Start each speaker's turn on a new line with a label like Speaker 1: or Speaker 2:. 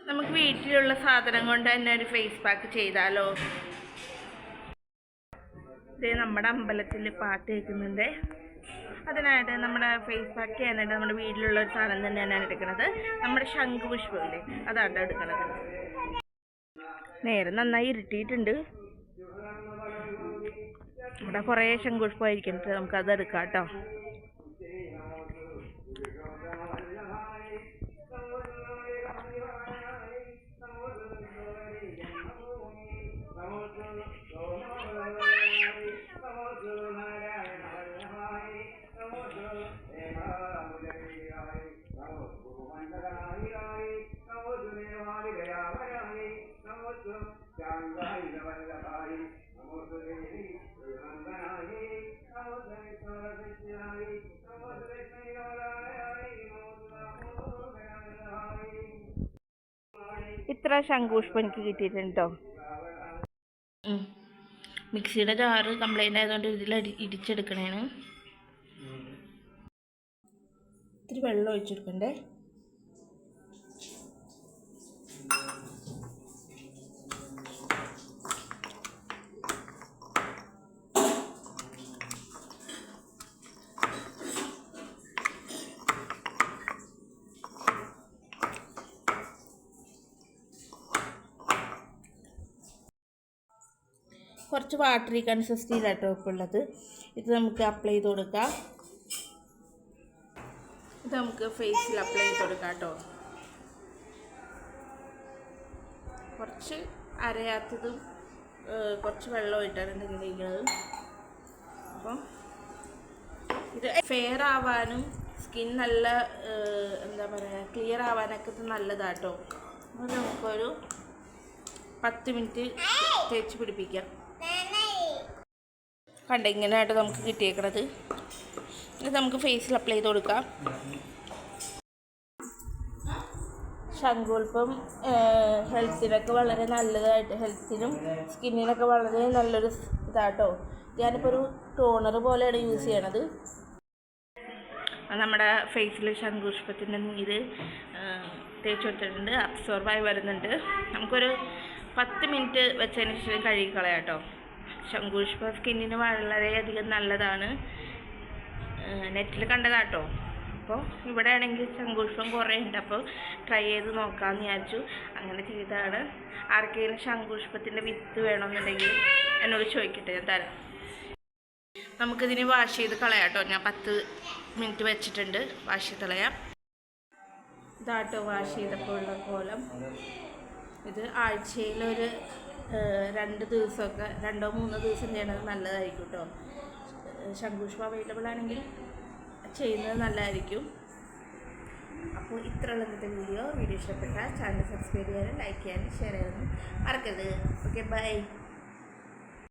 Speaker 1: നമുക്ക് വീട്ടിലുള്ള സാധനം കൊണ്ട് തന്നെ ഒരു ഫേസ് പാക്ക് ചെയ്താലോ? ഇത് നമ്മുടെ അമ്പലത്തിൽ പാട്ട് കേൾക്കുന്നുണ്ട്. അതിനായിട്ട് നമ്മുടെ ഫേസ് പാക്ക് ചെയ്യാനായിട്ട് നമ്മുടെ വീട്ടിലുള്ള ഒരു സാധനം തന്നെയാണ് എടുക്കുന്നത്. നമ്മുടെ ശംഖുപുഷ്പമില്ലേ, അതാണ് എടുക്കുന്നത്. നേരെ നന്നായി ഇരുട്ടിയിട്ടുണ്ട്. ഇവിടെ കുറേ ശംഖുപുഷ്പമായിരിക്കുന്നുണ്ട്. നമുക്കത് എടുക്കാം കേട്ടോ. ഇത്ര ശംഖുപുഷ്പം എനിക്ക് കിട്ടിയിട്ടുണ്ടോ. മിക്സിയുടെ ജാറ് കംപ്ലൈൻ്റ് ആയതുകൊണ്ട് ഇതിൽ ഇടിച്ചെടുക്കണേണ്. ഇത്തിരി വെള്ളം ഒഴിച്ചെടുക്കണ്ടേ. കുറച്ച് വാട്ടറി കൺസിസ്റ്റൻസിയിലാട്ടോ ഇപ്പോൾ ഉള്ളത്. ഇത് നമുക്ക് അപ്ലൈ ചെയ്ത് കൊടുക്കാം. ഇത് നമുക്ക് ഫേസിൽ അപ്ലൈ ചെയ്ത് കൊടുക്കാം കേട്ടോ. കുറച്ച് അരയാത്തതും കുറച്ച് വെള്ളമായിട്ടാണ് എന്തെങ്കിലും കഴിക്കുന്നത്. അപ്പം ഇത് ഫെയർ ആവാനും സ്കിൻ നല്ല എന്താ പറയുക ക്ലിയർ ആവാനൊക്കെ ഇത് നല്ലതാട്ടോ. അത് നമുക്കൊരു 10 മിനിറ്റ് തേച്ച് പിടിപ്പിക്കാം. കണ്ട ഇങ്ങനെയായിട്ട് നമുക്ക് കിട്ടിയേക്കണത്. ഇത് നമുക്ക് ഫേസിൽ അപ്ലൈ ചെയ്ത് കൊടുക്കാം. ശംഖുപുഷ്പം ഹെൽത്തിനൊക്കെ വളരെ നല്ലതായിട്ട്, ഹെൽത്തിനും സ്കിന്നിനൊക്കെ വളരെ നല്ലൊരു ഇതാട്ടോ. ഞാനിപ്പോൾ ഒരു ടോണർ പോലെയാണ് യൂസ് ചെയ്യണത്. നമ്മുടെ ഫേസിൽ ശംഖുപുഷ്പത്തിൻ്റെ നീര് തേച്ച് കൊടുത്തിട്ടുണ്ട്. അബ്സോർബായി വരുന്നുണ്ട്. നമുക്കൊരു 10 മിനിറ്റ് വെച്ചതിന് ശേഷം കഴുകി കളയാം കേട്ടോ. ശംഖുപുഷ്പം സ്കിന്നിന് വളരെയധികം നല്ലതാണ്. നെറ്റിൽ കണ്ടതാട്ടോ. അപ്പോൾ ഇവിടെ ആണെങ്കിൽ ശംഖുപുഷ്പം കുറേ ഉണ്ട്. അപ്പോൾ ട്രൈ ചെയ്ത് നോക്കാമെന്ന് വിചാരിച്ചു. അങ്ങനെ ചെയ്തതാണ്. ആർക്കെങ്കിലും ശംഖുപുഷ്പത്തിൻ്റെ വിത്ത് വേണമെന്നുണ്ടെങ്കിൽ എന്നോട് ചോദിക്കട്ടെ, ഞാൻ തരാം. നമുക്കിതിന് വാഷ് ചെയ്ത് കളയാം കേട്ടോ. ഞാൻ 10 മിനിറ്റ് വെച്ചിട്ടുണ്ട്. വാഷ് ചെയ്ത് കളയാം. ഇതാട്ടോ വാഷ് ചെയ്തപ്പോൾ ഉള്ള കോലം. ഇത് ആഴ്ചയിലൊരു 2 ദിവസമൊക്കെ 2-3 ദിവസം ചെയ്യണത് നല്ലതായിരിക്കും കേട്ടോ. ശംഖുപുഷ്പം അവൈലബിൾ ആണെങ്കിൽ ചെയ്യുന്നത് നല്ലതായിരിക്കും. അപ്പോൾ ഇത്രയുള്ള ഇന്നത്തെ വീഡിയോ ഇഷ്ടപ്പെട്ടാൽ ചാനൽ സബ്സ്ക്രൈബ് ചെയ്യാനും ലൈക്ക് ചെയ്യാനും ഷെയർ ചെയ്യാനും മറക്കരുത്. Okay, by.